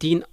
3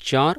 4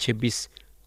26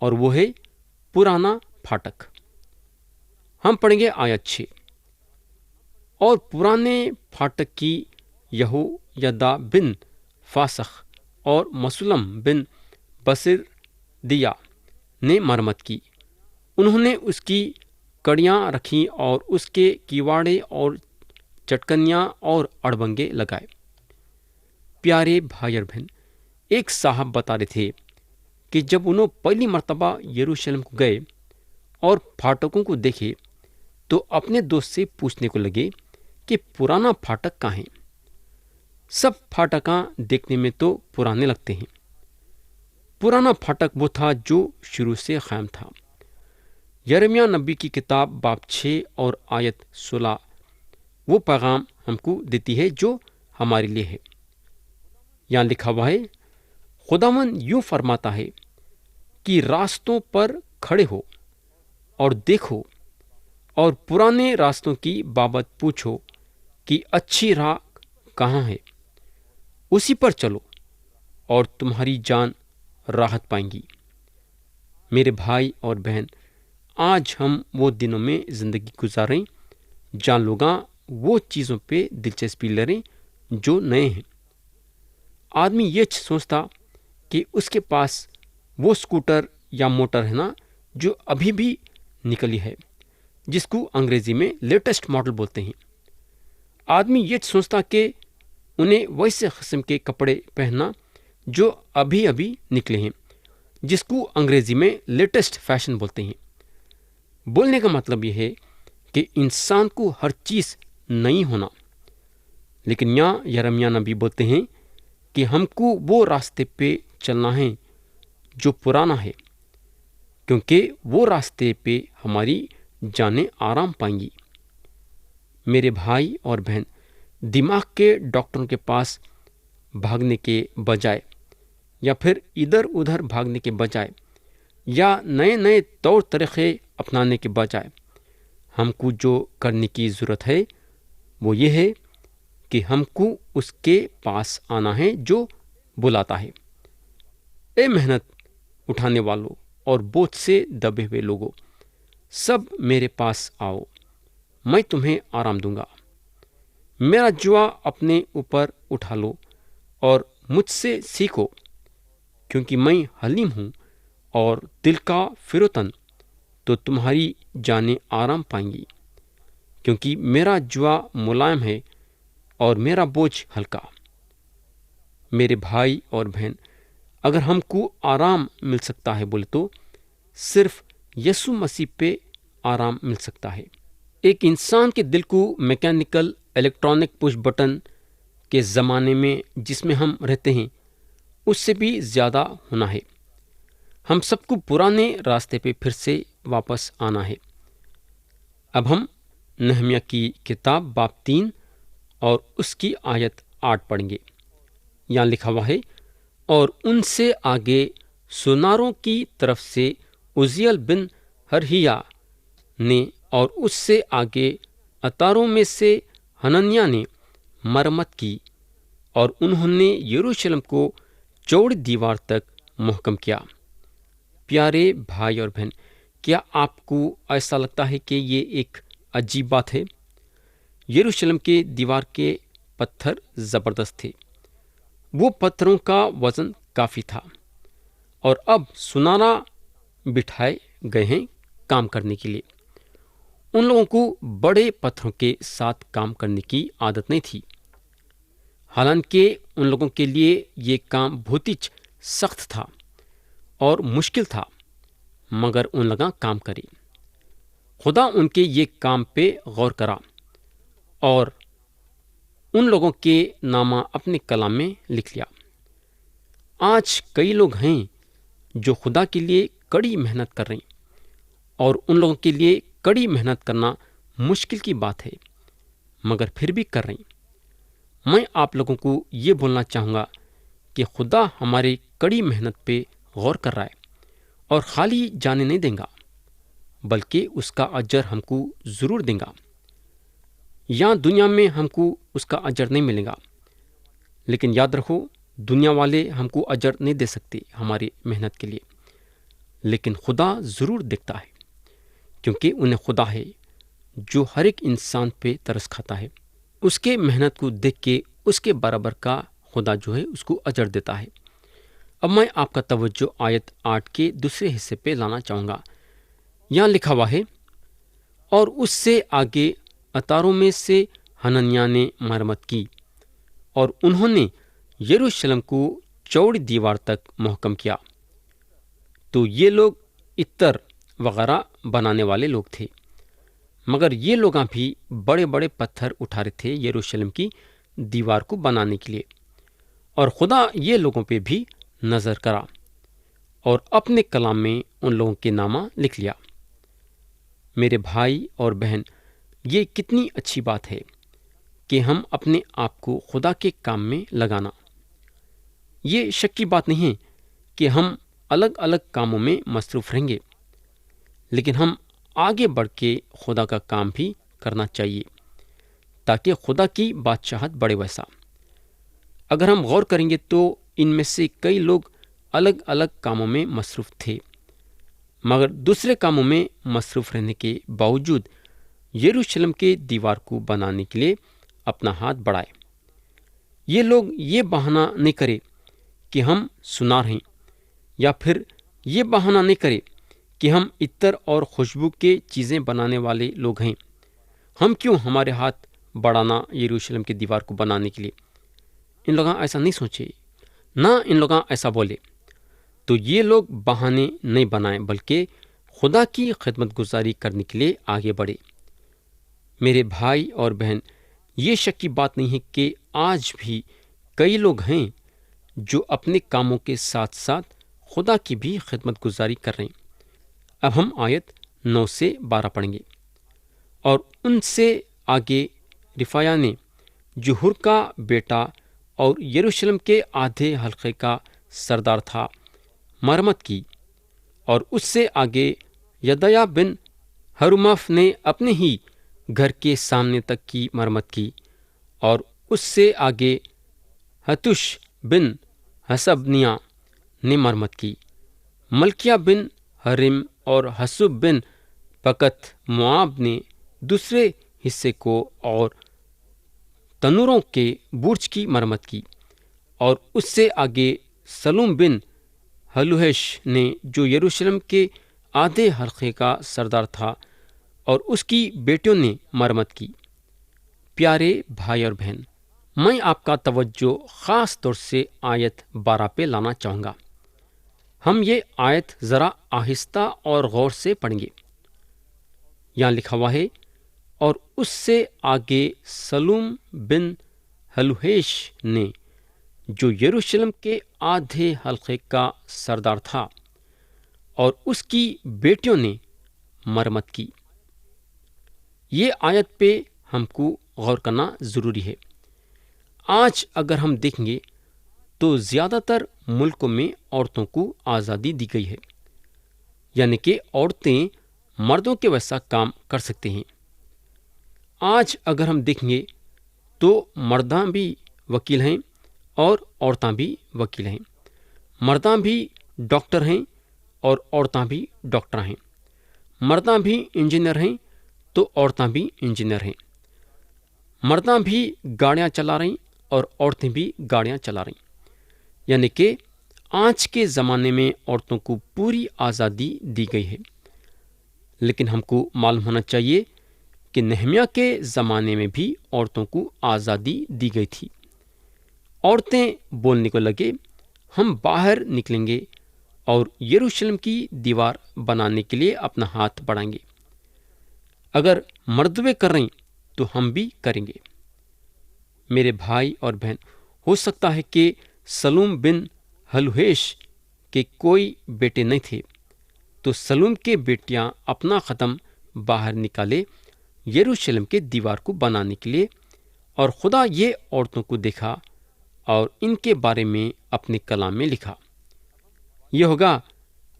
اور وہ ہے پرانا پھاٹک۔ ہم پڑھیں گے آیت 6۔ اور پرانے پھاٹک کی یہویدا بن فاسخ اور مسلم بن بصر دیا نے مرمت کی، انہوں نے اس کی کڑیاں رکھیں اور اس کے کیواڑے اور چٹکنیاں اور اڑبنگے لگائے۔ پیارے بھائی اور بہن، ایک صاحب بتا رہے تھے کہ جب انہوں پہلی مرتبہ یروشلم کو گئے اور پھاٹکوں کو دیکھے تو اپنے دوست سے پوچھنے کو لگے کہ پرانا پھاٹک کہاں ہے؟ سب پھاٹکاں دیکھنے میں تو پرانے لگتے ہیں۔ پرانا پھاٹک وہ تھا جو شروع سے قائم تھا۔ یرمیہ نبی کی کتاب باب 6 اور آیت 16 وہ پیغام ہم کو دیتی ہے جو ہمارے لیے ہے۔ یہاں لکھا ہوا ہے، خداوند یوں فرماتا ہے کہ راستوں پر کھڑے ہو اور دیکھو اور پرانے راستوں کی بابت پوچھو کہ اچھی راہ کہاں ہے، اسی پر چلو اور تمہاری جان راحت پائیں گی۔ میرے بھائی اور بہن، آج ہم وہ دنوں میں زندگی گزاریں جہاں لوگاں وہ چیزوں پہ دلچسپی لے رہے جو نئے ہیں۔ آدمی یہ سوچتا کہ اس کے پاس وہ اسکوٹر یا موٹر ہے نا جو ابھی بھی نکلی ہے، جس کو انگریزی میں لیٹسٹ ماڈل بولتے ہیں۔ آدمی یہ سوچتا کہ انہیں ویسے قسم کے کپڑے پہننا جو ابھی ابھی نکلے ہیں، جس کو انگریزی میں لیٹسٹ فیشن بولتے ہیں۔ بولنے کا مطلب یہ ہے کہ انسان کو ہر چیز نئی ہونا، لیکن یہاں یرمیہ نبی بولتے ہیں کہ ہم کو وہ راستے پہ چلنا ہے جو پرانا ہے، کیونکہ وہ راستے پہ ہماری جانیں آرام پائیں گی۔ میرے بھائی اور بہن، دماغ کے ڈاکٹروں کے پاس بھاگنے کے بجائے یا پھر ادھر ادھر بھاگنے کے بجائے یا نئے نئے طور طریقے اپنانے کے بجائے ہم کو جو کرنے کی ضرورت ہے وہ یہ ہے کہ ہم کو اس کے پاس آنا ہے جو بلاتا ہے۔ اے محنت اٹھانے والوں اور بوجھ سے دبے ہوئے لوگوں، سب میرے پاس آؤ، میں تمہیں آرام دوں گا۔ میرا جوا اپنے اوپر اٹھا لو اور مجھ سے سیکھو، کیونکہ میں حلیم ہوں اور دل کا فروتن، تو تمہاری جانیں آرام پائیں گی، کیونکہ میرا جوا ملائم ہے اور میرا بوجھ ہلکا۔ میرے بھائی اور بہن، اگر ہم کو آرام مل سکتا ہے بولے تو صرف یسوع مسیح پہ آرام مل سکتا ہے۔ ایک انسان کے دل کو میکینیکل الیکٹرانک پش بٹن کے زمانے میں جس میں ہم رہتے ہیں اس سے بھی زیادہ ہونا ہے۔ ہم سب کو پرانے راستے پہ پھر سے واپس آنا ہے۔ اب ہم نہمیہ کی کتاب باب 3 اور اس کی آیت 8 پڑھیں گے۔ یہاں لکھا ہوا ہے، اور ان سے آگے سوناروں کی طرف سے عزیل بن ہرہیا نے اور اس سے آگے اتاروں میں سے حننیہ نے مرمت کی، اور انہوں نے یروشلم کو چوڑی دیوار تک محکم کیا۔ پیارے بھائی اور بہن، کیا آپ کو ایسا لگتا ہے کہ یہ ایک عجیب بات ہے؟ یروشلم کے دیوار کے پتھر زبردست تھے، وہ پتھروں کا وزن کافی تھا، اور اب سنارا بٹھائے گئے ہیں کام کرنے کے لیے۔ ان لوگوں کو بڑے پتھروں کے ساتھ کام کرنے کی عادت نہیں تھی، حالانکہ ان لوگوں کے لیے یہ کام بہت ہی سخت تھا اور مشکل تھا، مگر ان لوگاں کام کرے۔ خدا ان کے یہ کام پہ غور کرا اور ان لوگوں کے نامہ اپنے کلام میں لکھ لیا۔ آج کئی لوگ ہیں جو خدا کے لیے کڑی محنت کر رہے ہیں، اور ان لوگوں کے لیے کڑی محنت کرنا مشکل کی بات ہے، مگر پھر بھی کر رہے ہیں۔ میں آپ لوگوں کو یہ بولنا چاہوں گا کہ خدا ہمارے کڑی محنت پہ غور کر رہا ہے اور خالی جانے نہیں دیں گا، بلکہ اس کا اجر ہم کو ضرور دیں گا۔ یہاں دنیا میں ہم کو اس کا اجر نہیں ملے گا، لیکن یاد رکھو، دنیا والے ہم کو اجر نہیں دے سکتے ہماری محنت کے لیے۔ لیکن خدا ضرور دیکھتا ہے، کیونکہ انہیں خدا ہے جو ہر ایک انسان پہ ترس کھاتا ہے۔ اس کے محنت کو دیکھ کے اس کے برابر کا خدا جو ہے اس کو اجر دیتا ہے۔ اب میں آپ کا توجہ آیت 8 کے دوسرے حصے پہ لانا چاہوں گا۔ یہاں لکھا ہوا ہے، اور اس سے آگے اتاروں میں سے حنانیہ نے مرمت کی، اور انہوں نے یروشلم کو چوڑی دیوار تک محکم کیا۔ تو یہ لوگ عطر وغیرہ بنانے والے لوگ تھے، مگر یہ لوگاں بھی بڑے بڑے پتھر اٹھا رہے تھے یروشلم کی دیوار کو بنانے کے لیے، اور خدا یہ لوگوں پہ بھی نظر کرا اور اپنے کلام میں ان لوگوں کے نامہ لکھ لیا۔ میرے بھائی اور بہن، یہ کتنی اچھی بات ہے کہ ہم اپنے آپ کو خدا کے کام میں لگانا۔ یہ شک کی بات نہیں ہے کہ ہم الگ الگ کاموں میں مصروف رہیں گے، لیکن ہم آگے بڑھ کے خدا کا کام بھی کرنا چاہیے تاکہ خدا کی بادشاہت بڑھے۔ ویسا اگر ہم غور کریں گے تو ان میں سے کئی لوگ الگ الگ کاموں میں مصروف تھے، مگر دوسرے کاموں میں مصروف رہنے کے باوجود یروشلم کے دیوار کو بنانے کے لیے اپنا ہاتھ بڑھائے۔ یہ لوگ یہ بہانہ نہیں کرے کہ ہم سنار ہیں، یا پھر یہ بہانہ نہیں کرے کہ ہم عطر اور خوشبو کے چیزیں بنانے والے لوگ ہیں۔ ہم کیوں ہمارے ہاتھ بڑھانا یروشلم کی دیوار کو بنانے کے لیے؟ ان لوگاں ایسا نہیں سوچے، نہ ان لوگاں ایسا بولے۔ تو یہ لوگ بہانے نہیں بنائیں، بلکہ خدا کی خدمت گزاری کرنے کے لیے آگے بڑھے۔ میرے بھائی اور بہن، یہ شک کی بات نہیں ہے کہ آج بھی کئی لوگ ہیں جو اپنے کاموں کے ساتھ ساتھ خدا کی بھی خدمت گزاری کر رہے ہیں۔ اب ہم آیت 9 سے 12 پڑھیں گے۔ اور ان سے آگے رفایا نے، جو ہر کا بیٹا اور یروشلم کے آدھے حلقے کا سردار تھا، مرمت کی، اور اس سے آگے یدایا بن ہرمف نے اپنے ہی گھر کے سامنے تک کی مرمت کی، اور اس سے آگے ہتوش بن حسبنیہ نے مرمت کی۔ ملکیہ بن حرم اور حسب بن پکت مواب نے دوسرے حصے کو اور تنوروں کے برج کی مرمت کی، اور اس سے آگے سلوم بن ہلوہش نے، جو یروشلم کے آدھے حلقے کا سردار تھا، اور اس کی بیٹیوں نے مرمت کی۔ پیارے بھائی اور بہن، میں آپ کا توجہ خاص طور سے آیت 12 پہ لانا چاہوں گا۔ ہم یہ آیت ذرا آہستہ اور غور سے پڑھیں گے۔ یہاں لکھا ہوا ہے، اور اس سے آگے سلوم بن ہلوہیش نے، جو یروشلم کے آدھے حلقے کا سردار تھا، اور اس کی بیٹیوں نے مرمت کی۔ یہ آیت پہ ہم کو غور کرنا ضروری ہے۔ آج اگر ہم دیکھیں گے تو زیادہ تر ملکوں میں عورتوں کو آزادی دی گئی ہے، یعنی کہ عورتیں مردوں کے ویسا کام کر سکتے ہیں۔ آج اگر ہم دیکھیں گے تو مرداں بھی وکیل ہیں اور عورتاں بھی وکیل ہیں، مرداں بھی ڈاکٹر ہیں اور عورتاں بھی ڈاکٹر ہیں، مرداں بھی انجینئر ہیں تو عورتاں بھی انجینئر ہیں، مرداں بھی گاڑیاں چلا رہی اور عورتیں بھی گاڑیاں چلا رہی۔ یعنی کہ آج کے زمانے میں عورتوں کو پوری آزادی دی گئی ہے۔ لیکن ہم کو معلوم ہونا چاہیے کہ نہمیہ کے زمانے میں بھی عورتوں کو آزادی دی گئی تھی۔ عورتیں بولنے کو لگے، ہم باہر نکلیں گے اور یروشلم کی دیوار بنانے کے لیے اپنا ہاتھ بڑھائیں گے۔ اگر مردوے کر رہے ہیں تو ہم بھی کریں گے۔ میرے بھائی اور بہن، ہو سکتا ہے کہ سلوم بن ہلوہیش کے کوئی بیٹے نہیں تھے، تو سلوم کے بیٹیاں اپنا قدم باہر نکالے یروشلم کے دیوار کو بنانے کے لیے، اور خدا یہ عورتوں کو دیکھا اور ان کے بارے میں اپنے کلام میں لکھا۔ یہ ہوگا۔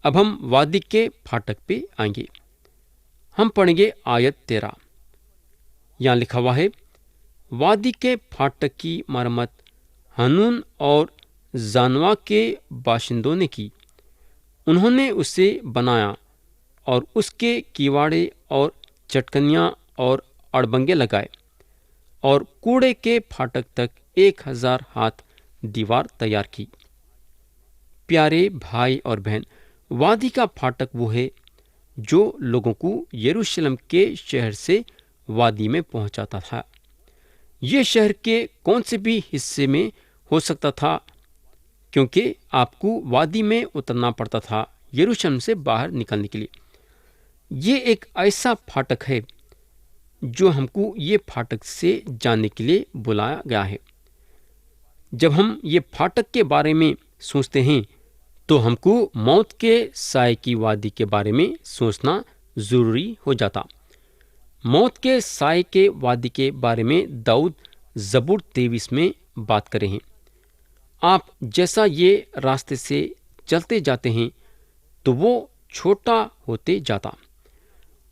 اب ہم وادی کے پھاٹک پہ آئیں گے۔ ہم پڑھیں گے آیت 13۔ یہاں لکھا ہوا ہے، وادی کے پھاٹک کی مرمت ہنون اور زانوا کے باشندوں نے کی، انہوں نے اسے بنایا اور اس کے کیواڑے اور چٹکنیاں اور اڑبنگے لگائے اور کوڑے کے پھاٹک تک 1000 ہاتھ دیوار تیار کی۔ پیارے بھائی اور بہن، وادی کا پھاٹک وہ ہے جو لوگوں کو یروشلم کے شہر سے وادی میں پہنچاتا تھا۔ یہ شہر کے کون سے بھی حصے میں ہو سکتا تھا، کیونکہ آپ کو وادی میں اترنا پڑتا تھا یروشلم سے باہر نکلنے کے لیے۔ یہ ایک ایسا پھاٹک ہے جو ہم کو یہ پھاٹک سے جانے کے لیے بلایا گیا ہے۔ جب ہم یہ پھاٹک کے بارے میں سوچتے ہیں تو ہم کو موت کے سائے کی وادی کے بارے میں سوچنا ضروری ہو جاتا۔ موت کے سائے کے وادی کے بارے میں داؤد زبور 23 میں بات کرے ہیں۔ آپ جیسا یہ راستے سے چلتے جاتے ہیں تو وہ چھوٹا ہوتے جاتا،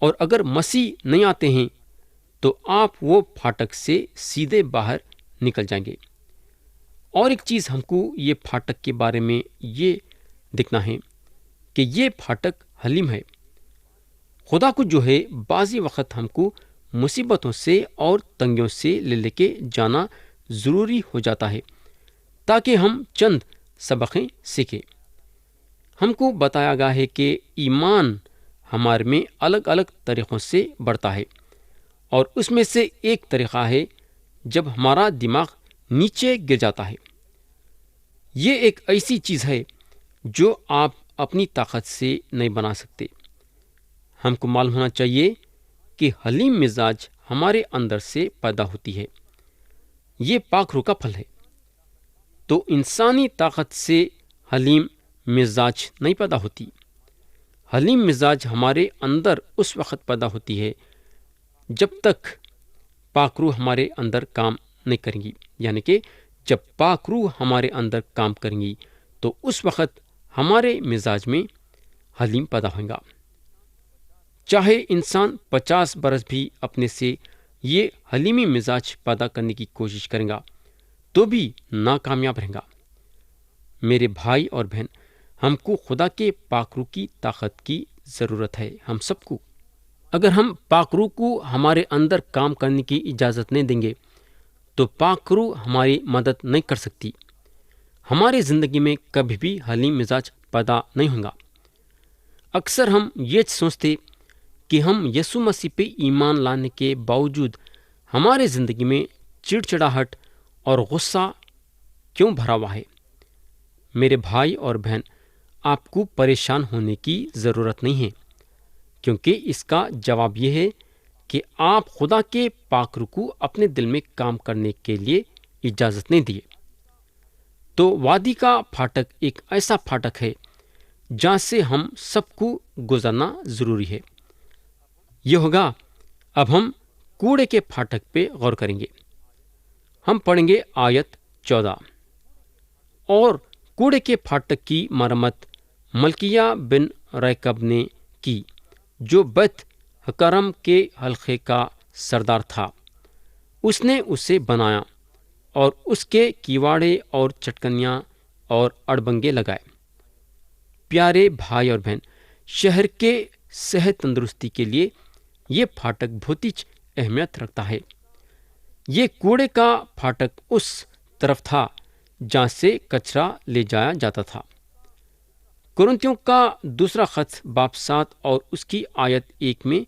اور اگر مسیح نہیں آتے ہیں تو آپ وہ پھاٹک سے سیدھے باہر نکل جائیں گے۔ اور ایک چیز ہم کو یہ پھاٹک کے بارے میں یہ دیکھنا ہے کہ یہ پھاٹک حلیم ہے۔ خدا کو جو ہے بعضی وقت ہم کو مصیبتوں سے اور تنگیوں سے لے کے جانا ضروری ہو جاتا ہے تاکہ ہم چند سبقیں سیکھیں۔ ہم کو بتایا گیا ہے کہ ایمان ہمارے میں الگ الگ طریقوں سے بڑھتا ہے، اور اس میں سے ایک طریقہ ہے جب ہمارا دماغ نیچے گر جاتا ہے۔ یہ ایک ایسی چیز ہے جو آپ اپنی طاقت سے نہیں بنا سکتے۔ ہم کو معلوم ہونا چاہیے کہ حلیم مزاج ہمارے اندر سے پیدا ہوتی ہے۔ یہ پاک روح کا پھل ہے۔ تو انسانی طاقت سے حلیم مزاج نہیں پیدا ہوتی۔ حلیم مزاج ہمارے اندر اس وقت پیدا ہوتی ہے جب تک پاک روح ہمارے اندر کام نہیں کریں گی، یعنی کہ جب پاک روح ہمارے اندر کام کریں گی تو اس وقت ہمارے مزاج میں حلیم پیدا ہوگا۔ چاہے انسان 50 برس بھی اپنے سے یہ حلیمی مزاج پیدا کرنے کی کوشش کرے گا تو بھی ناکامیاب رہے گا۔ میرے بھائی اور بہن، ہم کو خدا کے پاک روح کی طاقت کی ضرورت ہے، ہم سب کو۔ اگر ہم پاک روح کو ہمارے اندر کام کرنے کی اجازت نہیں دیں گے تو پاک روح ہماری مدد نہیں کر سکتی۔ ہماری زندگی میں کبھی بھی حلیم مزاج پیدا نہیں ہوگا۔ اکثر ہم یہ سوچتے کہ ہم یسوع مسیح پہ ایمان لانے کے باوجود ہمارے زندگی میں چڑچڑاہٹ اور غصہ کیوں بھرا ہوا ہے۔ میرے بھائی اور بہن، آپ کو پریشان ہونے کی ضرورت نہیں ہے، کیونکہ اس کا جواب یہ ہے کہ آپ خدا کے پاک روح کو اپنے دل میں کام کرنے کے لیے اجازت نہیں دیے۔ تو وادی کا پھاٹک ایک ایسا پھاٹک ہے جہاں سے ہم سب کو گزرنا ضروری ہے۔ یہ ہوگا۔ اب ہم کوڑے کے پھاٹک پہ غور کریں گے۔ ہم پڑھیں گے آیت 14۔ اور کوڑے کے پھاٹک کی مرمت ملکیہ بن ریکب نے کی، جو بیت حکرم کے حلقے کا سردار تھا۔ اس نے اسے بنایا اور اس کے کیواڑے اور چٹکنیاں اور اڑبنگے لگائے۔ پیارے بھائی اور بہن، شہر کے صحت تندرستی کے لیے یہ پھاٹک بہت ہی اہمیت رکھتا ہے۔ یہ کوڑے کا پھاٹک اس طرف تھا جہاں سے کچرا لے جایا جاتا تھا۔ کرنتھیوں کا دوسرا خط باب 7 اور اس کی آیت 1 میں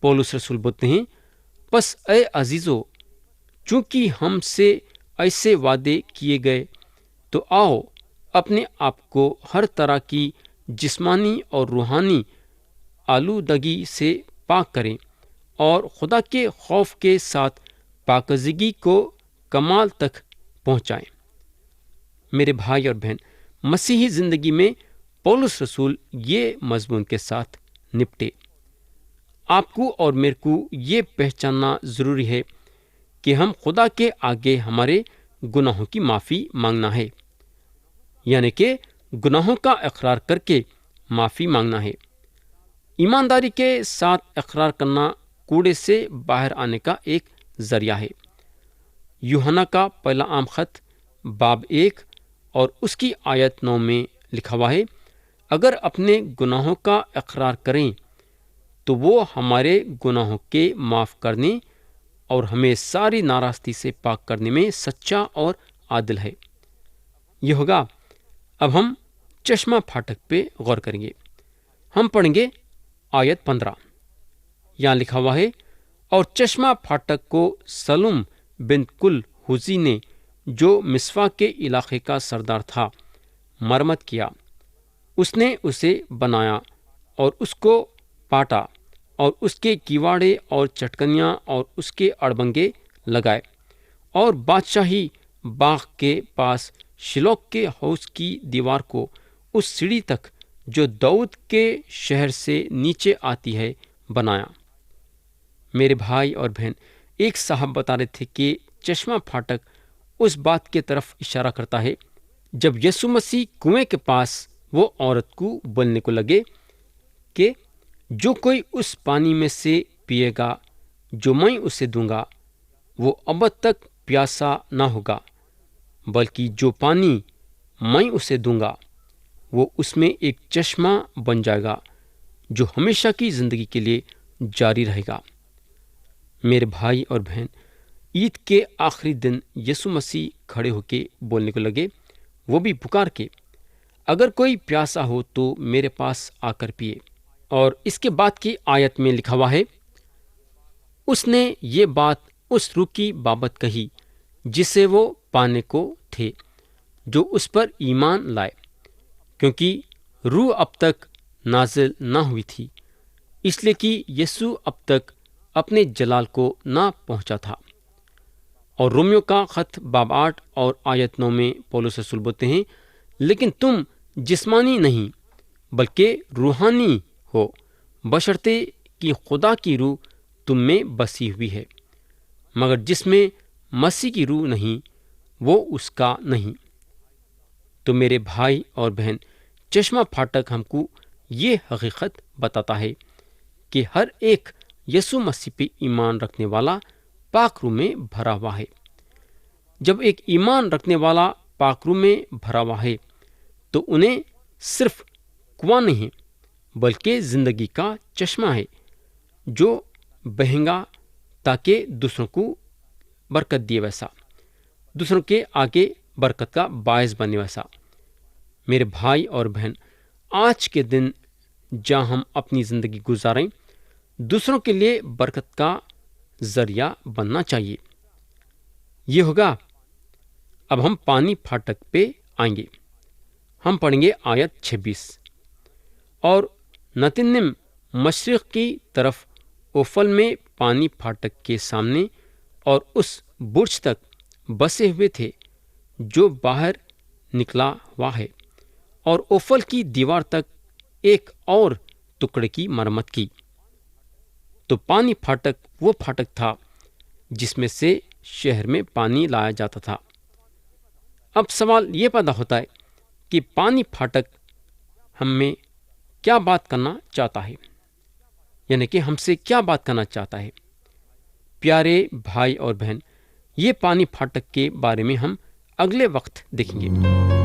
پولس رسول بولتے ہیں، پس اے عزیزو، چونکہ ہم سے ایسے وعدے کیے گئے تو آؤ اپنے آپ کو ہر طرح کی جسمانی اور روحانی آلودگی سے پاک کریں اور خدا کے خوف کے ساتھ پاکیزگی کو کمال تک پہنچائیں۔ میرے بھائی اور بہن، مسیحی زندگی میں پولس رسول یہ مضمون کے ساتھ نپٹے۔ آپ کو اور میرے کو یہ پہچاننا ضروری ہے کہ ہم خدا کے آگے ہمارے گناہوں کی معافی مانگنا ہے، یعنی کہ گناہوں کا اقرار کر کے معافی مانگنا ہے۔ ایمانداری کے ساتھ اقرار کرنا کوڑے سے باہر آنے کا ایک ذریعہ ہے۔ یوحنا کا پہلا عام خط باب 1 اور اس کی آیت 9 میں لکھا ہوا ہے، اگر اپنے گناہوں کا اقرار کریں تو وہ ہمارے گناہوں کے معاف کرنے اور ہمیں ساری ناراستی سے پاک کرنے میں سچا اور عادل ہے۔ یہ ہوگا۔ اب ہم چشمہ پھاٹک پہ غور کریں گے۔ ہم پڑھیں گے آیت 15۔ یہاں لکھا ہوا ہے، اور چشمہ پھاٹک کو سلم بن کل حوزی نے، جو مصفا کے علاقے کا سردار تھا، مرمت کیا۔ اس نے اسے بنایا اور اس کو پاٹا اور اس کے کیواڑے اور چٹکنیاں اور اس کے اڑبنگے لگائے، اور بادشاہی باغ کے پاس شلوک کے حوض کی دیوار کو اس سیڑھی تک جو داؤد کے شہر سے نیچے آتی ہے بنایا۔ میرے بھائی اور بہن، ایک صاحب بتا رہے تھے کہ چشمہ پھاٹک اس بات کی طرف اشارہ کرتا ہے جب یسوع مسیح کنویں کے پاس وہ عورت کو بولنے کو لگے کہ جو کوئی اس پانی میں سے پیے گا جو میں اسے دوں گا، وہ ابد تک پیاسا نہ ہوگا، بلکہ جو پانی میں اسے دوں گا وہ اس میں ایک چشمہ بن جائے گا جو ہمیشہ کی زندگی کے لیے جاری رہے گا۔ میرے بھائی اور بہن، عید کے آخری دن یسوع مسیح کھڑے ہو کے بولنے کو لگے، وہ بھی پکار کے، اگر کوئی پیاسا ہو تو میرے پاس آ کر پیے۔ اور اس کے بعد کی آیت میں لکھا ہوا ہے، اس نے یہ بات اس روح کی بابت کہی جسے وہ پانے کو تھے جو اس پر ایمان لائے، کیونکہ روح اب تک نازل نہ ہوئی تھی، اس لیے کہ یسوع اب تک اپنے جلال کو نہ پہنچا تھا۔ اور رومیو کا خط باب 8 اور آیت 9 میں پولس رسول بولتے ہیں، لیکن تم جسمانی نہیں بلکہ روحانی ہو، بشرطے کہ خدا کی روح تم میں بسی ہوئی ہے، مگر جس میں مسیح کی روح نہیں وہ اس کا نہیں۔ تو میرے بھائی اور بہن، چشمہ پھاٹک ہم کو یہ حقیقت بتاتا ہے کہ ہر ایک یسوع مسیح پہ ایمان رکھنے والا پاک روح میں بھرا ہوا ہے۔ جب ایک ایمان رکھنے والا پاک روح میں بھرا ہوا ہے تو انہیں صرف کنواں نہیں بلکہ زندگی کا چشمہ ہے جو بہے گا تاکہ دوسروں کو برکت دیے، ویسا دوسروں کے آگے برکت کا باعث بنے ویسا۔ میرے بھائی اور بہن، آج کے دن جہاں ہم اپنی زندگی گزاریں، دوسروں کے لیے برکت کا ذریعہ بننا چاہیے۔ یہ ہوگا۔ اب ہم پانی پھاٹک پہ آئیں گے۔ ہم پڑھیں گے آیت 26۔ اور نتنم مشرق کی طرف اوفل میں پانی پھاٹک کے سامنے اور اس برج تک بسے ہوئے تھے جو باہر نکلا ہوا ہے، اور اوفل کی دیوار تک ایک اور ٹکڑے کی مرمت کی۔ تو پانی پھاٹک وہ پھاٹک تھا جس میں سے شہر میں پانی لایا جاتا تھا۔ اب سوال یہ پیدا ہوتا ہے کہ پانی پھاٹک ہم میں کیا بات کرنا چاہتا ہے، یعنی کہ ہم سے کیا بات کرنا چاہتا ہے۔ پیارے بھائی اور بہن، یہ پانی پھاٹک کے بارے میں ہم اگلے وقت دیکھیں گے۔